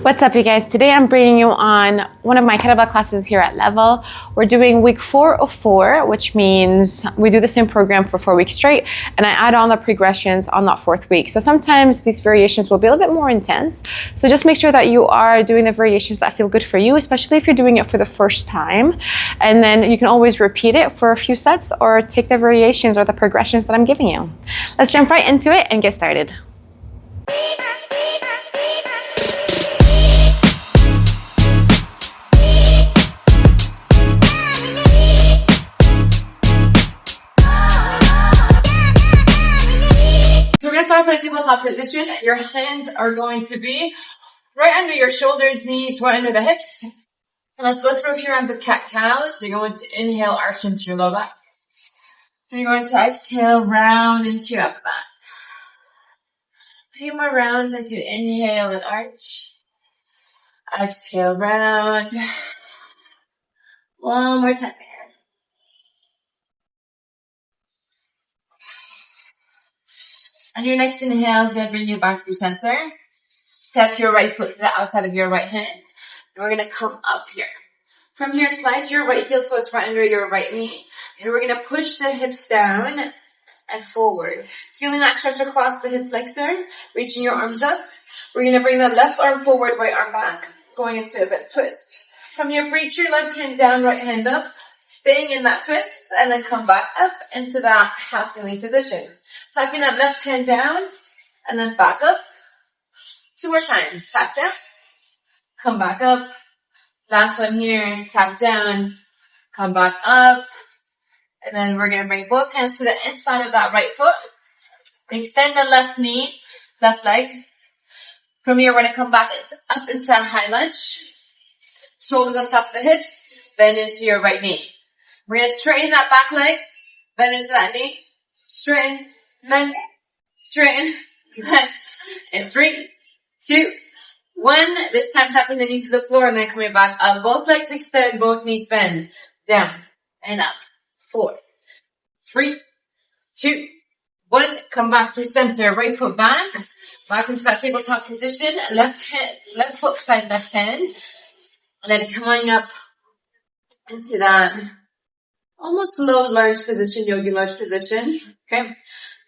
What's up, you guys? Today I'm bringing you on one of my kettlebell classes here at Level. We're doing week 4 of 4, which means we do the same program for 4 weeks straight, and I add on the progressions on that 4th week. So sometimes these variations will be a little bit more intense. So just make sure that you are doing the variations that feel good for you, especially if you're doing it for the first time. And then you can always repeat it for a few sets or take the variations or the progressions that I'm giving you. Let's jump right into it and get started. Start with a tabletop position. Your hands are going to be right under your shoulders, knees, right under the hips. And let's go through a few rounds of cat-cows. You're going to inhale, arch into your low back. And you're going to exhale, round into your upper back. A few more rounds as you inhale and arch. Exhale, round. One more time. On your next inhale, then bring you back through center. Step your right foot to the outside of your right hand. And we're going to come up here. From here, slide your right heel so it's right under your right knee. And we're going to push the hips down and forward. Feeling that stretch across the hip flexor, reaching your arms up. We're going to bring the left arm forward, right arm back, going into a bit twist. From here, reach your left hand down, right hand up, staying in that twist, and then come back up into that half kneeling position. Tapping that left hand down, and then back up. 2 more times. Tap down, come back up. Last one here, tap down, come back up. And then we're going to bring both hands to the inside of that right foot. Extend the left knee, left leg. From here, we're going to come back up into a high lunge. Shoulders on top of the hips, bend into your right knee. We're going to straighten that back leg, bend into that knee, straighten, bend, straighten, bend. And 3, 2, 1. This time tapping the knee to the floor and then coming back up. Both legs extend, both knees bend. Down and up. 4, 3, 2, 1. Come back through center. Right foot back. Back into that tabletop position. Left foot beside left hand. And then coming up into that almost low lunge position, yogi lunge position. Okay.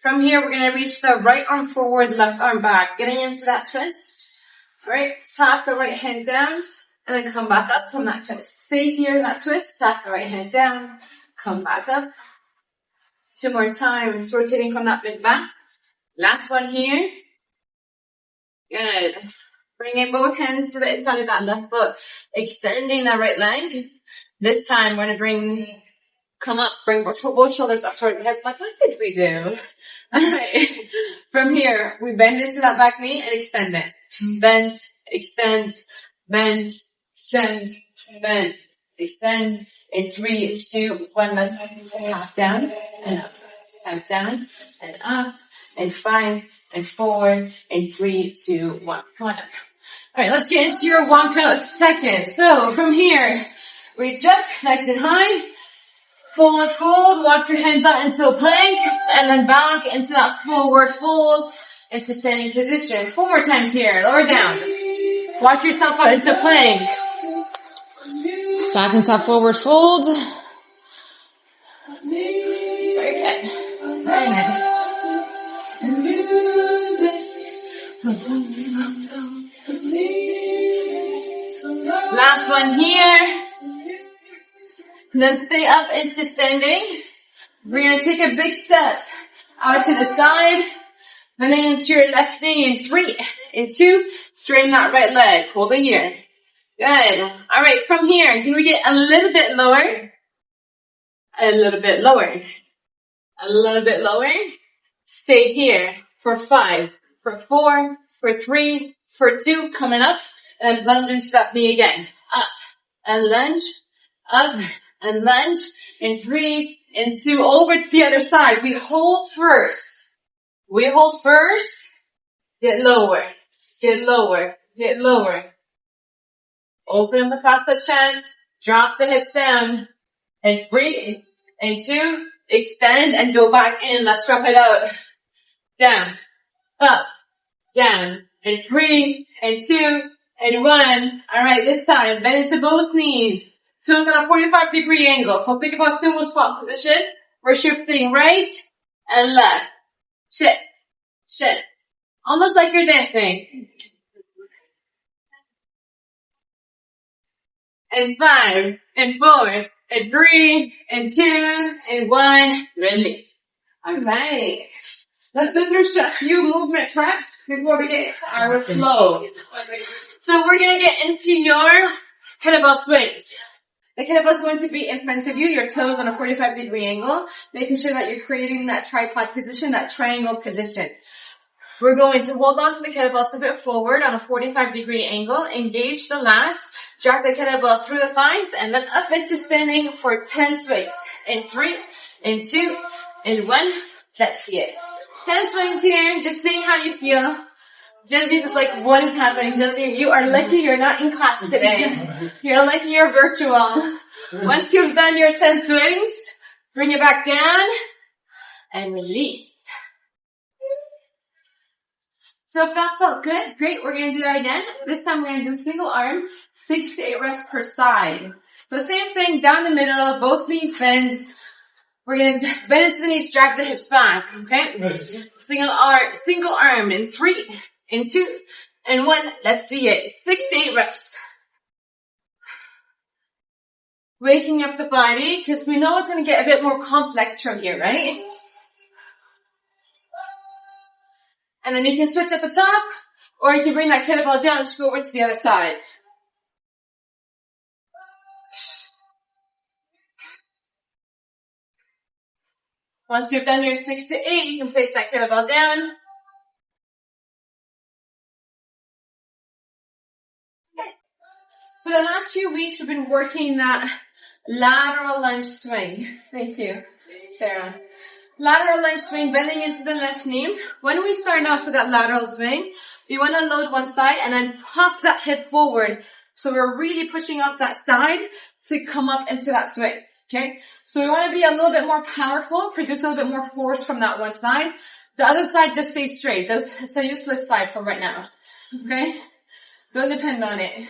From here, we're going to reach the right arm forward, left arm back. Getting into that twist. Right. Tap the right hand down. And then come back up from that twist. Stay here in that twist. Tap the right hand down. Come back up. 2 more times. Rotating from that mid back. Last one here. Good. Bringing both hands to the inside of that left foot. Extending that right leg. This time, we're going to come up, bring both shoulders up toward the hip. Like, what did we do? Alright. From here, we bend into that back knee and extend it. Bend, extend, bend, extend, bend, extend. In 3, 2, 1, let's tap down and up. Tap down and up. And 5, and 4, and 3, 2, 1. Come on up. Alright, let's get into your walkout second. So, from here, reach up, nice and high. Forward fold, walk your hands out into a plank, and then back into that forward fold, into standing position. 4 more times here, lower down. Walk yourself out into plank. Back into that forward fold. Very good. Very nice. Last one here. Then stay up into standing. We're going to take a big step out to the side. And then into your left knee in 3, in 2. Straighten that right leg. Hold it here. Good. Alright, from here, can we get a little bit lower? A little bit lower. A little bit lower. Stay here for 5, for 4, for 3, for 2. Coming up. And lunge into that knee again. Up. And lunge. Up. And lunge. In 3, in 2. Over to the other side. We hold first. We hold first. Get lower. Get lower. Get lower. Open up across the chest. Drop the hips down. And 3, and 2. Extend and go back in. Let's drop it out. Down. Up. Down. And 3, and 2, and 1. All right, this time, bend into both knees. Swing on a 45-degree angle. So think about sumo squat position. We're shifting right and left. Shift, shift. Almost like you're dancing. And 5, and 4, and 3, and 2, and 1. Release. All right. Let's go through a few movement preps before we get our flow. So we're going to get into your kettlebell swings. The kettlebell is going to be in front of you, your toes on a 45-degree angle, making sure that you're creating that tripod position, that triangle position. We're going to hold on to the kettlebell a bit forward on a 45-degree angle, engage the lats, drag the kettlebell through the thighs, and then up into standing for 10 swings. In 3, in 2, in 1. Let's see it. 10 swings here, just seeing how you feel. Genevieve is like, what is happening? Genevieve, you are lucky you're not in class today. You're lucky you're virtual. Once you've done your 10 swings, bring it back down and release. So if that felt good, great, we're going to do that again. This time we're going to do single arm, 6 to 8 reps per side. So same thing, down the middle, both knees bend. We're going to bend into the knees, drag the hips back, okay? Single arm in 3, in 2, in 1. Let's see it. 6 to 8 reps. Waking up the body, because we know it's going to get a bit more complex from here, right? And then you can switch at the top, or you can bring that kettlebell down to go over to the other side. Once you've done your 6 to 8, you can place that kettlebell down. Okay. For the last few weeks, we've been working that lateral lunge swing. Thank you, Sarah. Lateral lunge swing, bending into the left knee. When we start off with that lateral swing, you want to load one side and then pop that hip forward. So we're really pushing off that side to come up into that swing. Okay? So we want to be a little bit more powerful, produce a little bit more force from that one side. The other side just stays straight. It's a useless side for right now. Okay? Don't depend on it.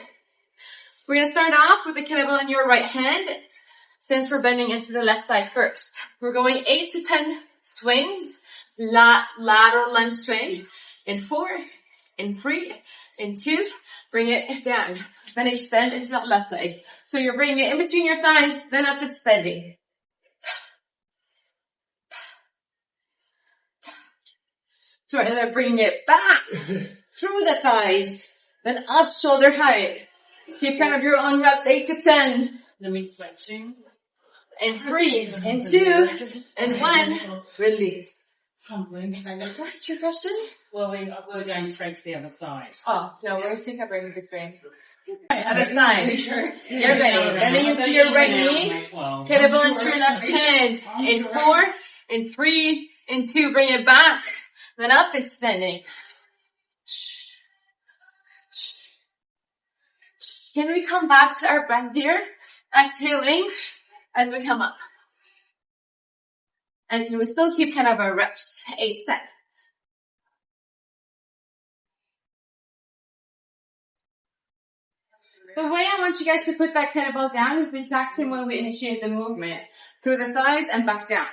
We're going to start off with the kettlebell in your right hand, since we're bending into the left side first. We're going 8 to 10 swings, lateral lunge swing, in 4, in 3, in 2, bring it down. Then extend into that left leg. So you're bringing it in between your thighs, then up and extending. So and then bringing it back through the thighs, then up shoulder height. Keep kind of your own reps, 8 to 10. Then we switching. And 3, and 2, and 1, release. Tumbling. What's your question? Well, we're going straight to the other side. Oh, no, we're going to bring the screen. Right, other side. Get ready. Bending into your right knee. Kettlebell into your left hand. In 4, in 3, in 2, bring it back. Then up, extending. Can we come back to our breath here? Exhaling as we come up. And we still keep kind of our reps, 8 sets. The way I want you guys to put that kettlebell down is the exact same way we initiate the movement. Through the thighs and back down.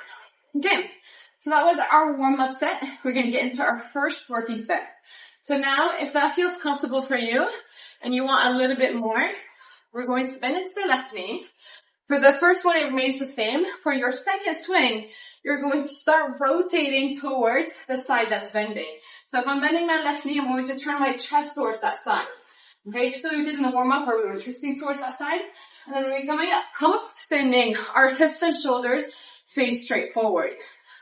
Okay, so that was our warm-up set. We're going to get into our first working set. So now, if that feels comfortable for you, and you want a little bit more, we're going to bend into the left knee. For the first one, it remains the same. For your second swing, you're going to start rotating towards the side that's bending. So if I'm bending my left knee, I'm going to turn my chest towards that side. Okay, just like we did in the warm-up where we were twisting towards that side. And then when we're coming up, come up standing. Our hips and shoulders face straight forward.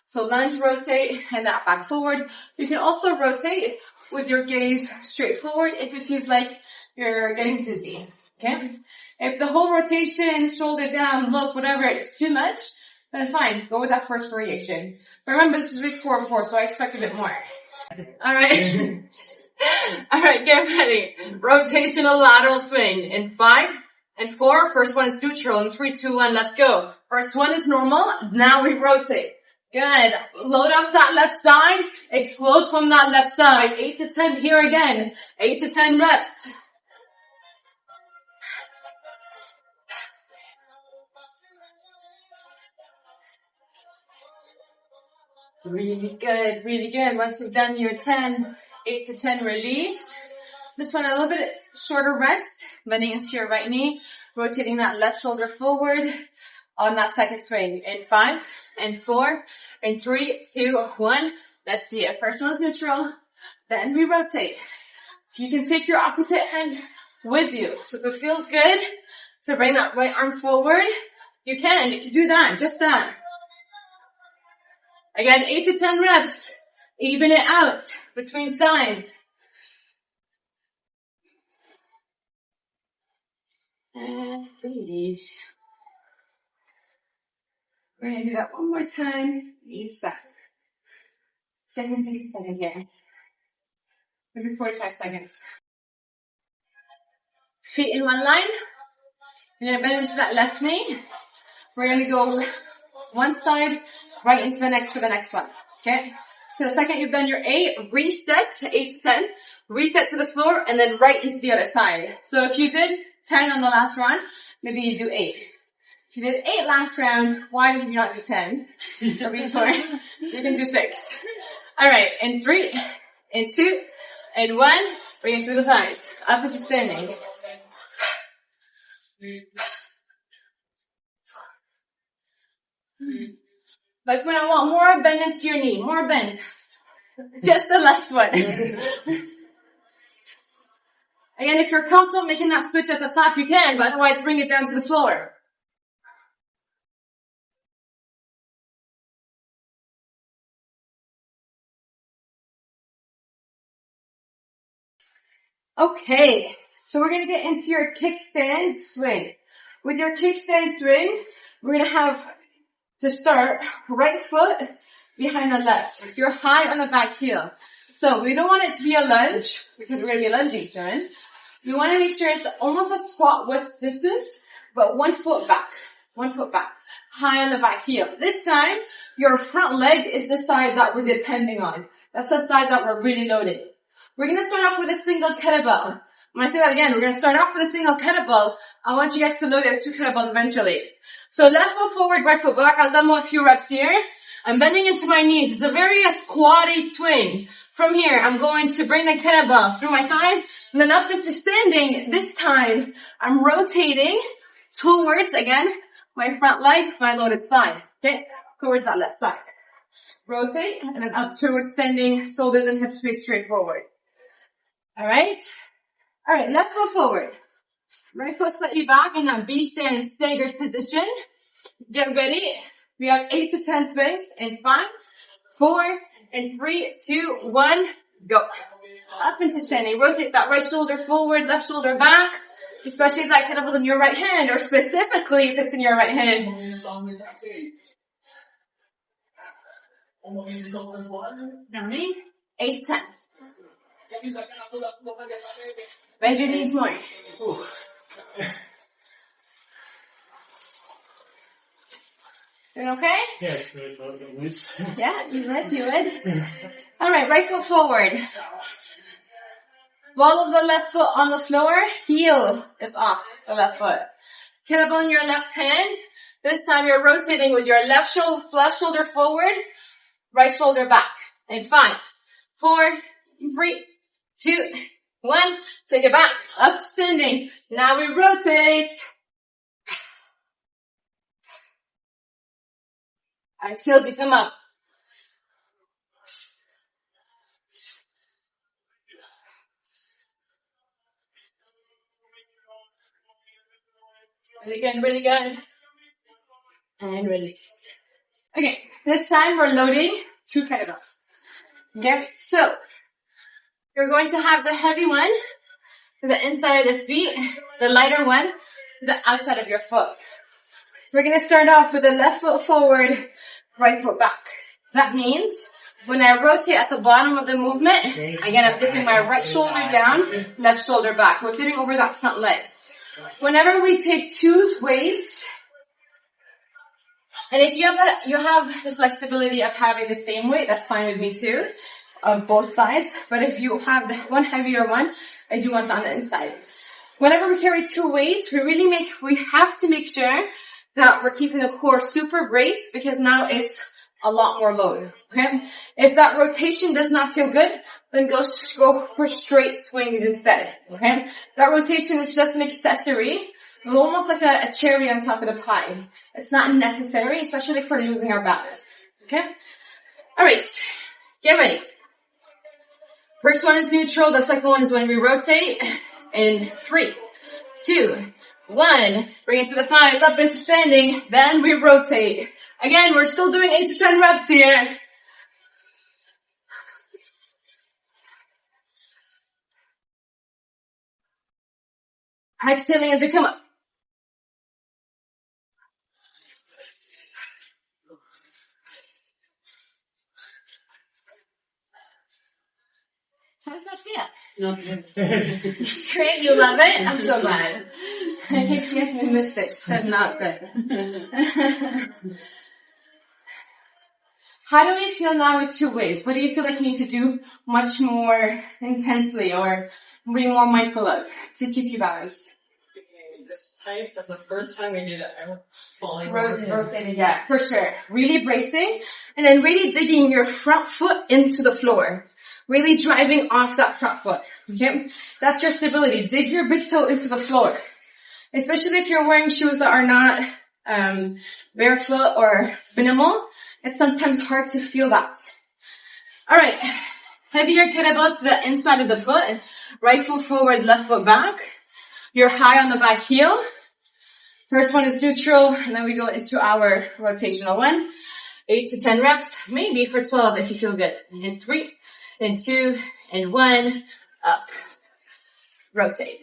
So lunge, rotate, and that back forward. You can also rotate with your gaze straight forward if it feels like you're getting dizzy. Okay? If the whole rotation, shoulder down, look, whatever, it's too much, then fine. Go with that first variation. But remember, this is week 4 before, so I expect a bit more. Alright. Alright, get ready. Rotational lateral swing. In 5 and 4. First one is neutral. In 3, 2, 1, let's go. First one is normal. Now we rotate. Good. Load up that left side. Explode from that left side. 8 to 10 here again. 8 to 10 reps. Really good, really good. Once you've done your 10, 8 to 10 release, this one a little bit shorter rest, bending into your right knee, rotating that left shoulder forward on that second swing. In 5, and 4, and 3, 2, 1. Let's see it. First one's neutral, then we rotate. So you can take your opposite hand with you. So if it feels good to bring that right arm forward, you can do that, just that. Again, 8 to 10 reps. Even it out between sides. And release. We're going to do that one more time. Each side. 60 seconds here. Maybe 45 seconds. Feet in one line. You're going to bend into that left knee. We're going to go one side, right into the next for the next one. Okay? So the second you've done your 8, reset to 8 to 10. Reset to the floor, and then right into the other side. So if you did 10 on the last round, maybe you do 8. If you did 8 last round, why did you not do 10? Or before? You can do 6. Alright, in 3, in 2, and 1, bring it through the thighs. Up into standing. But when I want more bend into your knee, more bend. Just the left one. Again, if you're comfortable making that switch at the top, you can, but otherwise bring it down to the floor. Okay, so we're going to get into your kickstand swing. With your kickstand swing, we're going to have to start right foot behind the left. You're high on the back heel. So we don't want it to be a lunge, because we're going to be lunging soon. We want to make sure it's almost a squat width distance, but 1 foot back. 1 foot back. High on the back heel. This time, your front leg is the side that we're depending on. That's the side that we're really loading. We're going to start off with a single kettlebell. When I say that again, we're going to start off with a single kettlebell. I want you guys to load it with 2 kettlebells eventually. So left foot forward, right foot back. I'll demo a few reps here. I'm bending into my knees. It's a very squatty swing. From here, I'm going to bring the kettlebell through my thighs and then up into standing. This time, I'm rotating towards, again, my front leg, my loaded side. Okay, towards that left side. Rotate and then up towards standing, shoulders and hips face straight forward. Alright? Alright, left foot forward. Right foot slightly back in that B-stand staggered position. Get ready. We have 8 to 10 swings in 5, 4, and 3, 2, 1, go. Up into standing. Rotate that right shoulder forward, left shoulder back. Especially if that kettlebell's in your right hand, or specifically if it's in your right hand. How many? 8 to 10. Bend your knees more. Doing okay? Yeah, it's good. Yeah, you would. Alright, right foot forward. Ball of the left foot on the floor, heel is off the left foot. Kettlebell in your left hand. This time you're rotating with your left shoulder forward, right shoulder back. In 5, 4, 3, 2, 1. Take it back, up standing. Now we rotate. Until you come up. Really good, really good. And release. Okay, this time we're loading 2 kettlebells. Okay, so you're going to have the heavy one to the inside of the feet, the lighter one to the outside of your foot. We're going to start off with the left foot forward, right foot back. That means when I rotate at the bottom of the movement, again, I'm dipping my right shoulder down, left shoulder back, rotating over that front leg. Whenever we take 2 weights, and if you have the flexibility of having the same weight, that's fine with me too, on both sides. But if you have the one heavier one, I do want that on the inside. Whenever we carry 2 weights, we have to make sure that we're keeping the core super braced, because now it's a lot more load, okay? If that rotation does not feel good, then go for straight swings instead, okay? That rotation is just an accessory, almost like a cherry on top of the pie. It's not necessary, especially if we're losing our balance, okay? Alright, get ready. First one is neutral, the second one is when we rotate. In 3, 2, 1, bring it to the thighs, up into standing, then we rotate. Again, we're still doing 8 to 10 reps here. Exhaling as you come up. How does that feel? Great, you love it? I'm so glad. In case you guys missed it, she said not good. How do we feel now with 2 ways? What do you feel like you need to do much more intensely or be more mindful of to keep you balanced? This type, that's the first time we did it. I was falling. Rotating, yeah, for sure. Really bracing and then really digging your front foot into the floor. Really driving off that front foot, okay? That's your stability. Dig your big toe into the floor. Especially if you're wearing shoes that are not barefoot or minimal. It's sometimes hard to feel that. Alright, heavier kettlebells to the inside of the foot. Right foot forward, left foot back. You're high on the back heel. First one is neutral, and then we go into our rotational one. 8 to 10 reps, maybe for 12 if you feel good. In 3, in 2, in 1, up. Rotate.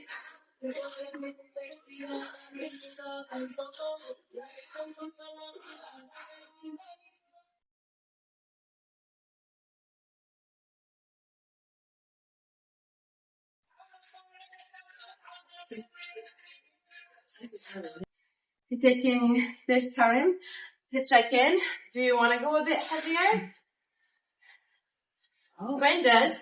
Taking this time to check in. Do you want to go a bit heavier? Oh, Gwen does.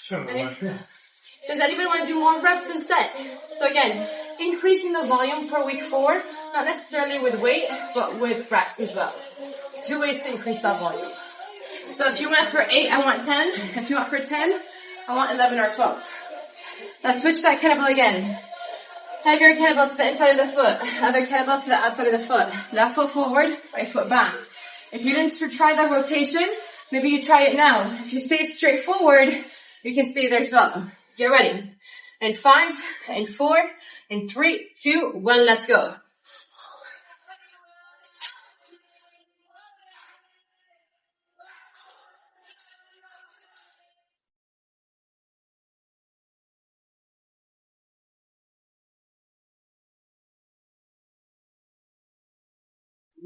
Does anybody want to do more reps instead? So again, increasing the volume for week 4, not necessarily with weight, but with reps as well. 2 ways to increase that volume. So if you went for 8, I want 10. If you went for 10, I want 11 or 12. Let's switch that kettlebell again. Heavier kettlebell to the inside of the foot. Other kettlebell to the outside of the foot. Left foot forward, right foot back. If you didn't try that rotation, maybe you try it now. If you stayed straight forward, you can stay there as well. Get ready. And 5, and 4, and 3, 2, 1, let's go.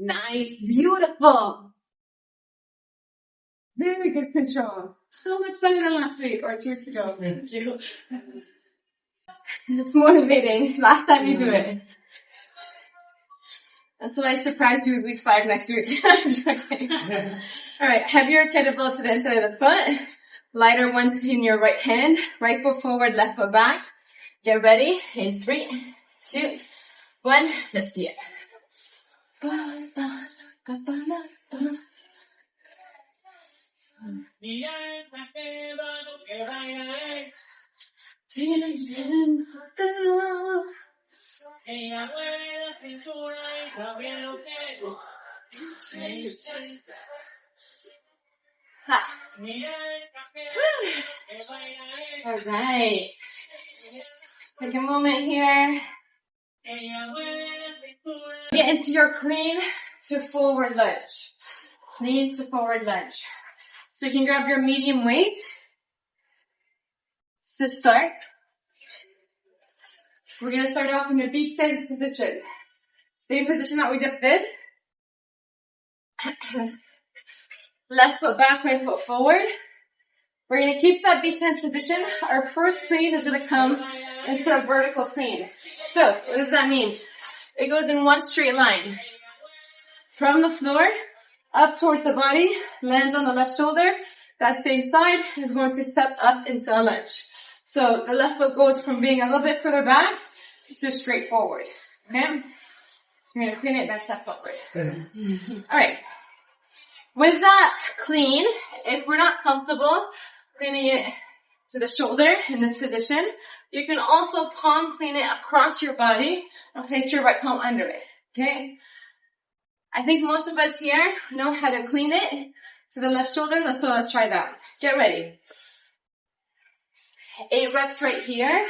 Nice, beautiful. Very good control. So much better than last week or 2 weeks ago. Thank you. It's motivating. Last time you do it. That's what I surprised you with week 5 next week. Alright, heavier kettlebell to the inside of the foot. Lighter one in your right hand. Right foot forward, left foot back. Get ready. In 3, 2, 1. Let's see it. Alright. Take a moment here. Get into your clean to forward lunge. Clean to forward lunge. So you can grab your medium weight to start. We're going to start off in a B-stance position. Same position that we just did. Left foot back, right foot forward. We're going to keep that B-stance position. Our first clean is going to come into a vertical clean. So, what does that mean? It goes in one straight line. From the floor, up towards the body, lands on the left shoulder. That same side is going to step up into a lunge. So, the left foot goes from being a little bit further back to straight forward. Okay? You're going to clean it, then step forward. Alright. With that clean, if we're not comfortable cleaning it to the shoulder in this position, you can also palm clean it across your body and place your right palm under it, okay? I think most of us here know how to clean it to the left shoulder, so let's try that. Get ready. 8 reps right here.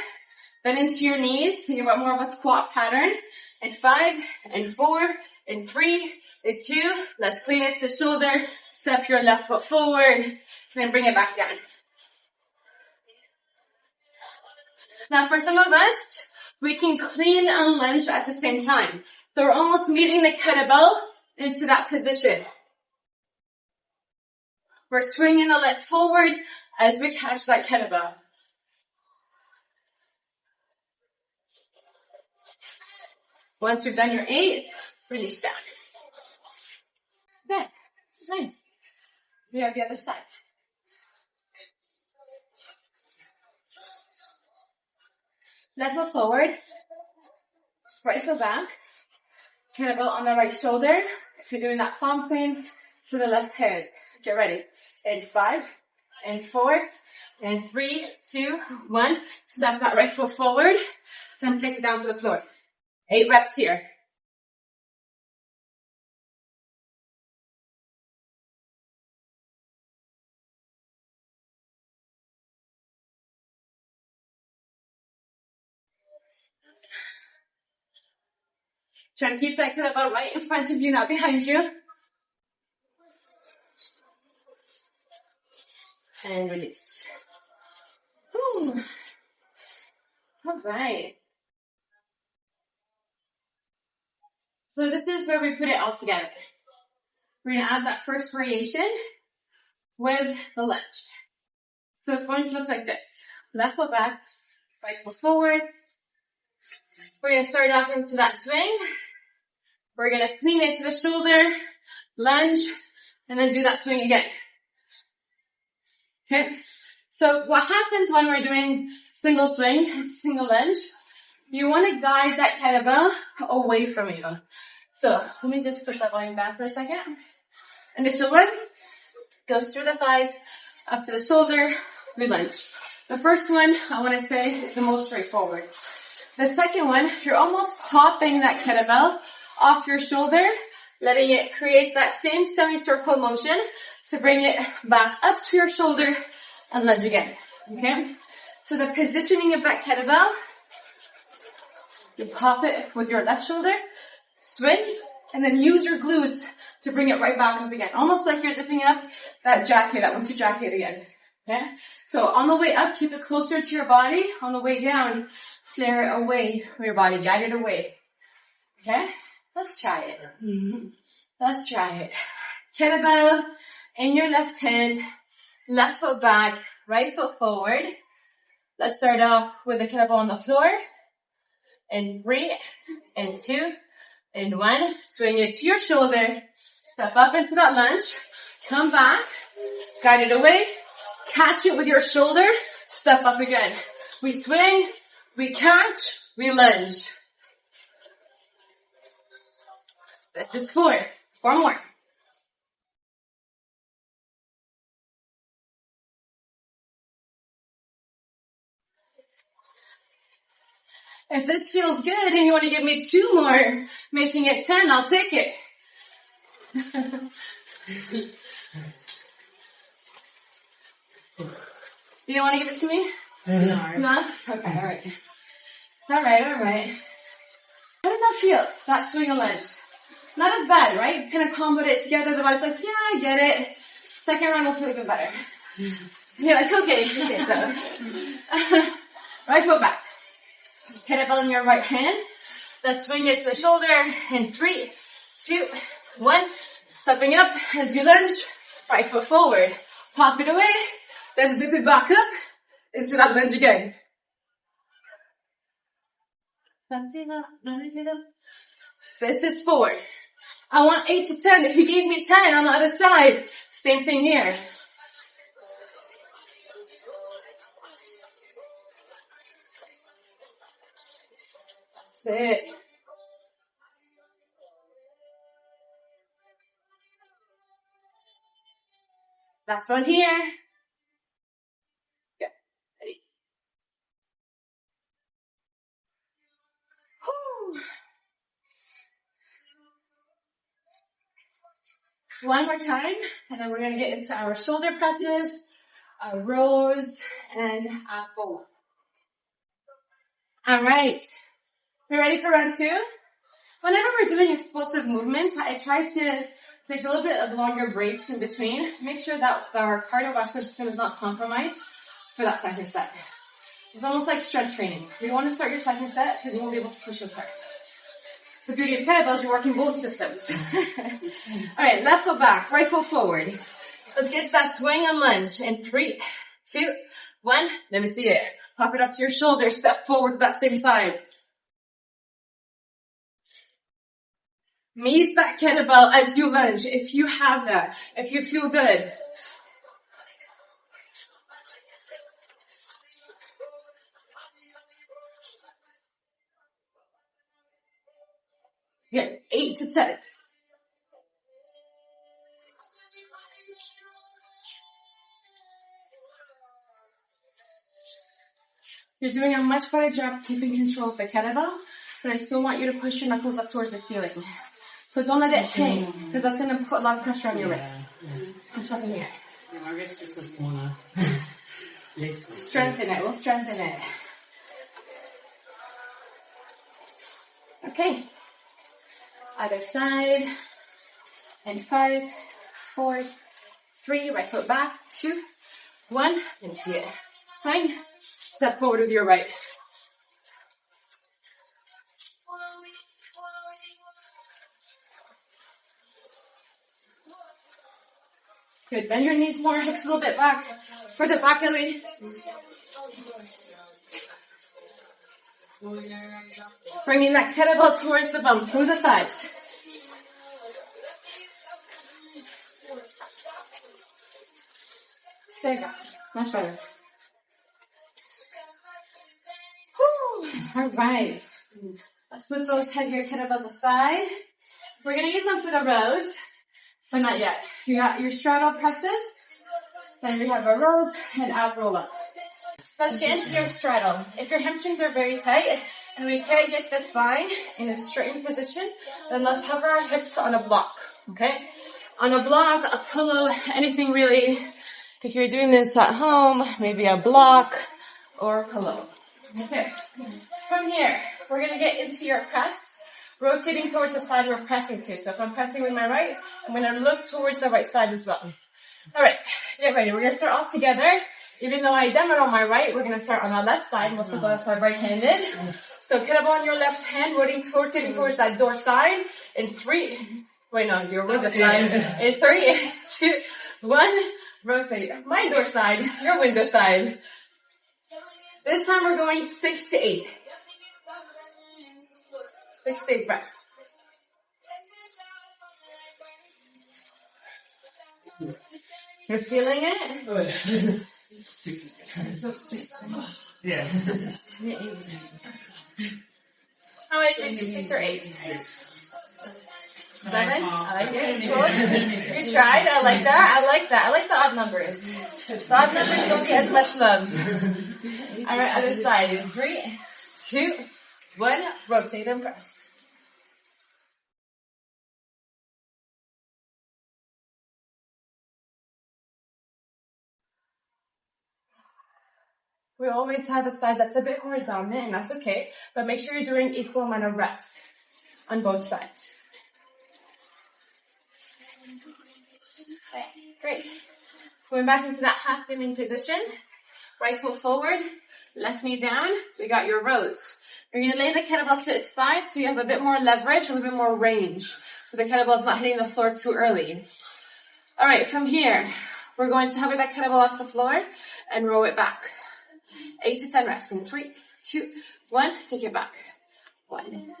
Then into your knees, think about more of a squat pattern. And 5, and 4, and 3, and 2. Let's clean it to the shoulder. Step your left foot forward, and then bring it back down. Now for some of us, we can clean and lunge at the same time. So we're almost meeting the kettlebell into that position. We're swinging the leg forward as we catch that kettlebell. Once you've done your 8, release down. Good. Nice. We have the other side. Left foot forward. Right foot back. Kettlebell on the right shoulder. If you're doing that palm clean to the left hand. Get ready. And 5, and 4, and 3, 2, 1. Step that right foot forward. Then place it down to the floor. 8 reps here. Try to keep that kettlebell right in front of you, not behind you. And release. Whew. All right. So this is where we put it all together. We're going to add that first variation with the lunge. So it's going to look like this. Left foot back, right foot forward. We're going to start off into that swing. We're going to clean it to the shoulder, lunge, and then do that swing again. Okay? So what happens when we're doing single swing, single lunge, you want to guide that kettlebell away from you. So let me just put that volume back for a second. Initial one goes through the thighs, up to the shoulder, we lunge. The first one, I want to say, is the most straightforward. The second one, you're almost popping that kettlebell off your shoulder, letting it create that same semicircle motion to bring it back up to your shoulder and lunge again. Okay? So the positioning of that kettlebell, you pop it with your left shoulder, swing, and then use your glutes to bring it right back up again. Almost like you're zipping up that jacket, that winter jacket again. Okay? So on the way up, keep it closer to your body. On the way down, flare it away from your body. Guide it away. Okay? Let's try it. Let's try it. Kettlebell in your left hand, left foot back, right foot forward. Let's start off with the kettlebell on the floor. And 3, and 2, and 1. Swing it to your shoulder. Step up into that lunge. Come back. Guide it away. Catch it with your shoulder. Step up again. We swing. We catch. We lunge. This is 4. 4 more. If this feels good and you want to give me 2 more, making it 10, I'll take it. You don't want to give it to me? No? Okay, alright. Alright. How did that feel? That swing and lunge. Not as bad, right? Kind of comboed it together. The body's like, yeah, I get it. Second round will feel even better. You're like, okay, you say so. Right foot back. Kettlebell in your right hand. Let's swing it to the shoulder. In 3, 2, 1. Stepping up as you lunge. Right foot forward. Pop it away. Then zip it back up into that lunge again. This is 4. I want 8 to 10. If you gave me 10 on the other side, same thing here. That's it. Last one here. Good. Ready. Whew. One more time, and then we're going to get into our shoulder presses, rows, and pull. All right. We're ready for round two? Whenever we're doing explosive movements, I try to take a little bit of longer breaks in between to make sure that our cardiovascular system is not compromised for that second set. It's almost like strength training. You want to start your second set because you won't be able to push as hard. The beauty of kettlebells, you're working both systems. All right, left foot back, right foot forward. Let's get to that swing and lunge in 3, 2, 1. Let me see it. Pop it up to your shoulder. Step forward to that same side. Meet that kettlebell as you lunge. If you have that, if you feel good. Here, 8 to 10. You're doing a much better job keeping control of the kettlebell, but I still want you to push your knuckles up towards the ceiling. So don't let it hang, because that's going to put a lot of pressure on your wrist. Push up in here. My wrist just doesn't wanna. Strengthen it. We'll strengthen it. Okay. Other side. And 5, 4, 3. Right foot back. 2, 1. Let me see it. Swing. Step forward with your right. Good. Bend your knees more. Hips a little bit back. Further back, Ellie. Bringing that kettlebell towards the bum, through the thighs. There you go. Much better. Whew. All right. Let's put those heavier kettlebells aside. We're going to use them for the rows, but not yet. You got your straddle presses. Then we have our rows and ab roll up. Let's get into your straddle. If your hamstrings are very tight and we can't get the spine in a straightened position, then let's hover our hips on a block, okay? On a block, a pillow, anything really. If you're doing this at home, maybe a block or a pillow. Okay. From here, we're going to get into your press, rotating towards the side we're pressing to. So if I'm pressing with my right, I'm going to look towards the right side as well. All right, get ready. We're going to start all together. Even though I demo on my right, we're going to start on our left side. Most of us are right-handed. So kettlebell on your left hand, rotating towards that door side. In 3, wait, no, your window side. In 3, 2, 1, rotate. My door side, your window side. This time we're going 6 to 8. 6 to 8 breaths. You're feeling it? Oh, yeah. 6 is good. Yeah. How many did you do? 6 or 8? 6. 7? I like it. Cool. You tried. I like that. I like that. I like the odd numbers. The odd numbers don't get as much love. All right, other side. In 3, 2, 1. Rotate and press. We always have a side that's a bit more dominant, and that's okay. But make sure you're doing equal amount of reps on both sides. Okay, great. Going back into that half kneeling position. Right foot forward, left knee down. We got your rows. You're going to lay the kettlebell to its side so you have a bit more leverage, a little bit more range. So the kettlebell's not hitting the floor too early. All right, from here, we're going to hover that kettlebell off the floor and roll it back. 8 to 10 reps in 3, 2, 1. Take it back. 1,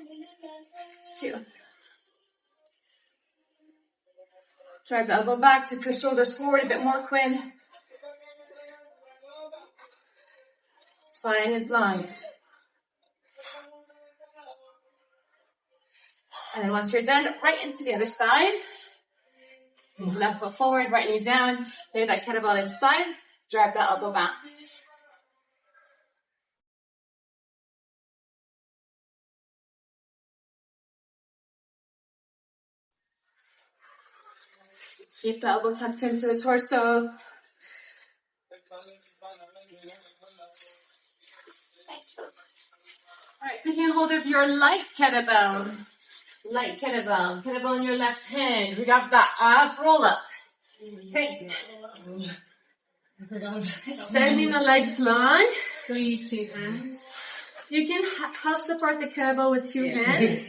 2. Drive the elbow back to push shoulders forward a bit more, Quinn. Spine is long. And then once you're done, right into the other side. Left foot forward, right knee down. Lay that kettlebell inside. Drag that elbow back. Keep the elbow tucked into the torso. Alright, taking hold of your light kettlebell. Light kettlebell. Kettlebell in your left hand. We got that up, roll up. Okay. Extending the legs long. Please, 2 hands. You can help support the kettlebell with 2 hands.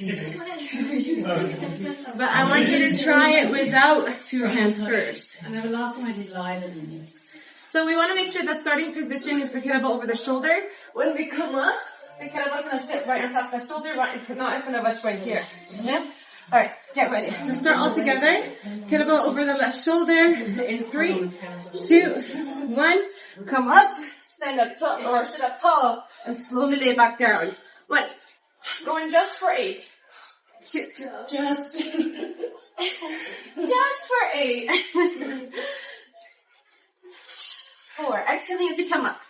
But I want you to try it without 2 hands first. I know the last time I did lighter than this. So we want to make sure the starting position is the kettlebell over the shoulder. When we come up, the kettlebell's going to sit right on top of the shoulder, right in front, not in front of us right here. Okay? Alright, get ready. Let's start all together. Kettlebell over the left shoulder. In 3, 2, 1. Come up. Stand up tall, or sit up tall, and slowly lay back down. 1. Going just for 8. 2. Just for 8. 4. Exhaling as you come up.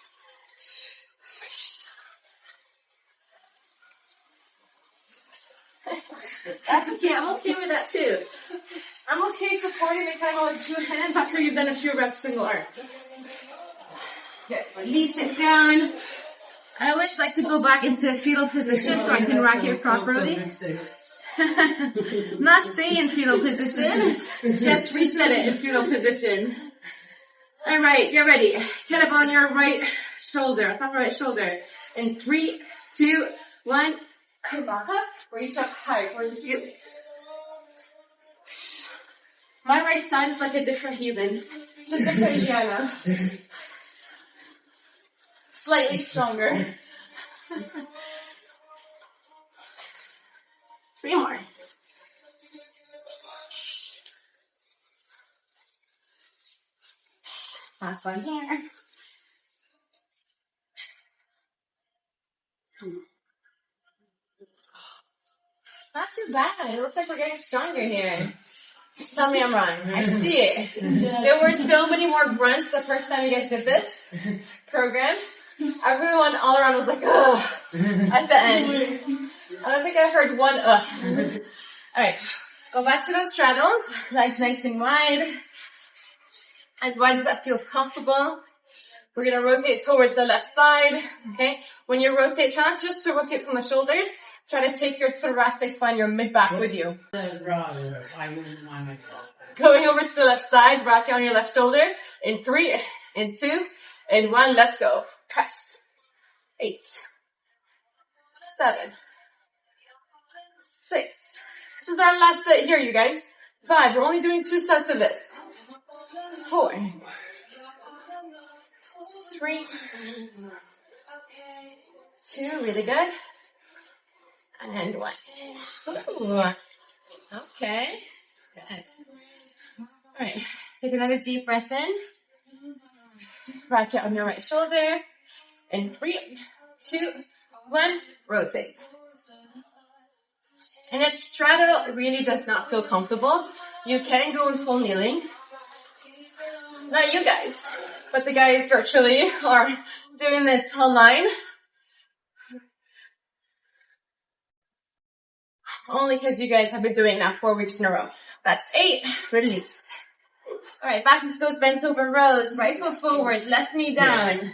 That's okay. I'm okay with that too. I'm okay supporting the kettlebell with 2 hands after you've done a few reps single arm. Good. Release it down. I always like to go back into a fetal position so I can rack it properly. Not stay in fetal position. Just reset it in fetal position. Alright, get ready. Kettlebell on your right shoulder, top right shoulder. In 3, 2, 1. Come back up. Reach up high towards the ceiling. My right side is like a different human. It's a different Gianna. Slightly stronger. 3 more. Last one here. Not too bad. It looks like we're getting stronger here. Tell me I'm wrong. I see it. There were so many more grunts the first time you guys did this program. Everyone all around was like, ugh, at the end. I don't think I heard one ugh. Alright, go back to those straddles. Legs nice and wide as that feels comfortable. We're going to rotate towards the left side, okay? When you rotate, try not just to rotate from the shoulders. Try to take your thoracic spine, your mid-back with you. Going over to the left side, rock on your left shoulder. In 3, in 2, in 1, let's go. Press. 8, 7, 6. This is our last set here, you guys. 5, we're only doing 2 sets of this. 4, 3, 2, really good. And 1. Ooh. Okay. Good. Alright. Take another deep breath in. Rock it on your right shoulder. In 3, 2, 1. Rotate. And if straddle really does not feel comfortable, you can go in full kneeling. Not you guys, but the guys virtually are doing this online. Only because you guys have been doing it now 4 weeks in a row. That's 8. Release. Alright, back into those bent over rows. Right foot forward, left knee down.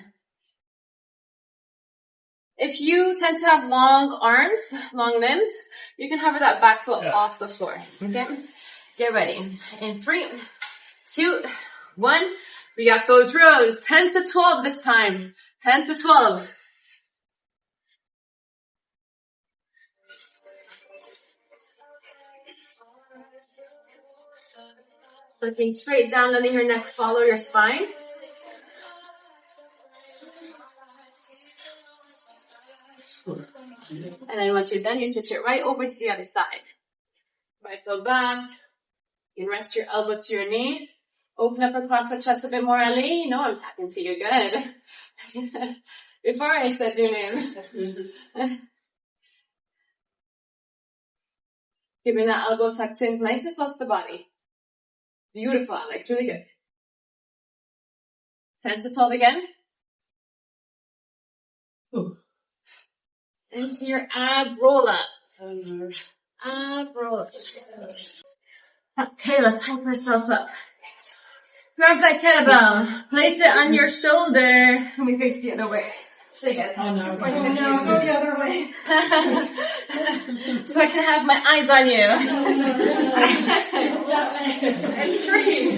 If you tend to have long arms, long limbs, you can hover that back foot off the floor. Okay? Get ready. In 3, 2, 1. We got those rows. 10 to 12 this time. 10 to 12. Looking straight down, letting your neck follow your spine. And then once you're done, you switch it right over to the other side. Right foot back. You can rest your elbow to your knee. Open up across the chest a bit more, Ellie. You know I'm tapping to you. Good. Before I said your name. Keeping that elbow tucked in nice and close to the body. Beautiful, Alex. Really good. 10 to 12 again. Ooh. Into your ab roll up. Ab roll up. Okay, let's hype ourselves up. Grab that kettlebell. Place it on your shoulder. And we face the other way. So you guys Oh no. point Oh to no, go the other way. so I can have my eyes on you. And 3,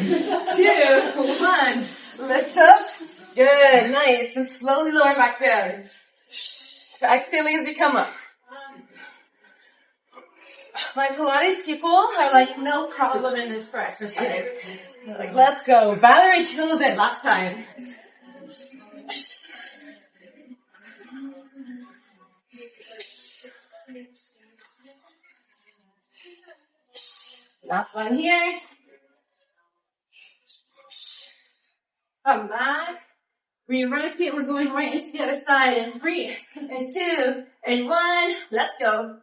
2, 1. Lift up. Good, nice. And slowly lower back down. Exhaling as you come up. My Pilates people are like, no problem in this for exercise. They're like, let's go. Valerie killed it last time. Last one here. Come back. Re-rotate. We're going right into the other side. And 3, and 2, and 1. Let's go.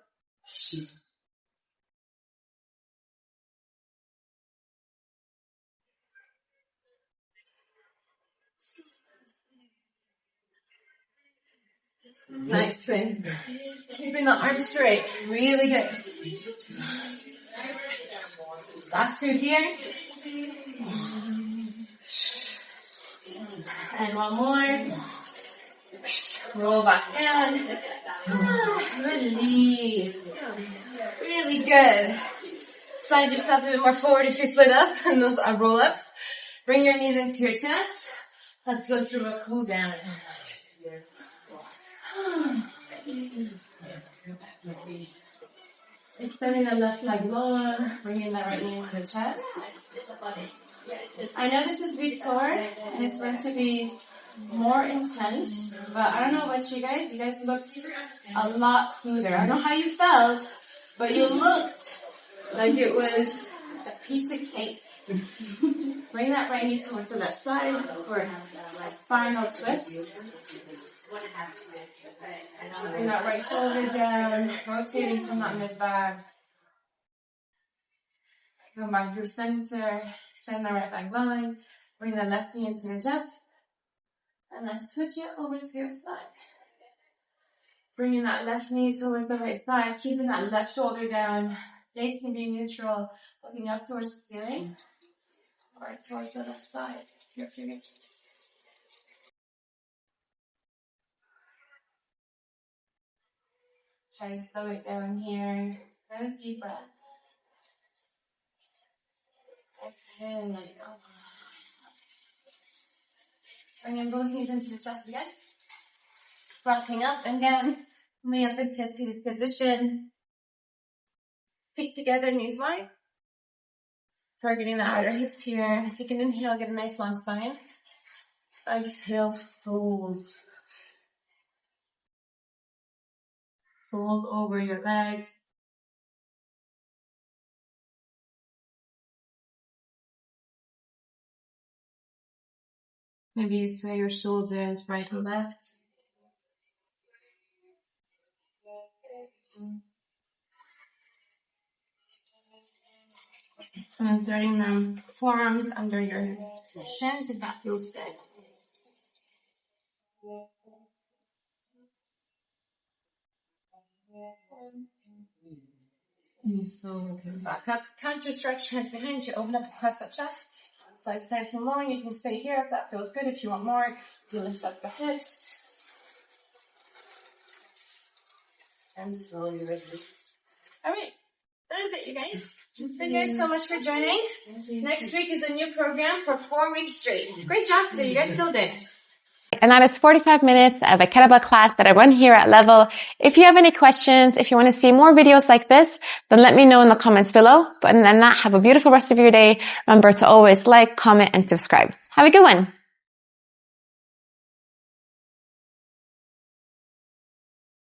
Nice twin. Keeping the arms straight. Really good. Last 2 here. And 1 more. Roll back down. Release. Really good. Slide yourself a bit more forward if you split up and those are roll ups. Bring your knees into your chest. Let's go through a cool down. Extending the left leg lower, bringing that right knee into the chest. I know this is week 4 and it's meant to be more intense, but I don't know about you guys. You guys looked a lot smoother. I don't know how you felt, but you looked like it was a piece of cake. Bring that right knee towards the left side for a final twist. Bring that right shoulder down, rotating from that mid back. Come back through center, extend the right leg line, bring the left knee into the chest, and then switch it over to the other side. Bringing that left knee towards the right side, keeping that left shoulder down, gaze can be neutral, looking up towards the ceiling, or towards the left side, your fingertips. Try to slow it down here. Another deep breath. Exhale, let it go. Bringing both knees into the chest again. Rocking up and down. Coming up into a seated position. Feet together, knees wide. Targeting the outer hips here. Take an inhale, get a nice long spine. Exhale, fold. Fold over your legs. Maybe you sway your shoulders right and left. And threading them forearms under your shins if that feels good. And so back up, counter stretch, hands behind you, open up across the chest. Legs nice and long, you can stay here if that feels good. If you want more, you lift up the hips. And slowly release. Alright, that is it, you guys. Thank you guys so much for joining. Next week is a new program for 4 weeks straight. Great job today, you guys killed it. And that is 45 minutes of a kettlebell class that I run here at Level. If you have any questions, if you want to see more videos like this, then let me know in the comments below. But other than that, have a beautiful rest of your day. Remember to always like, comment, and subscribe. Have a good one.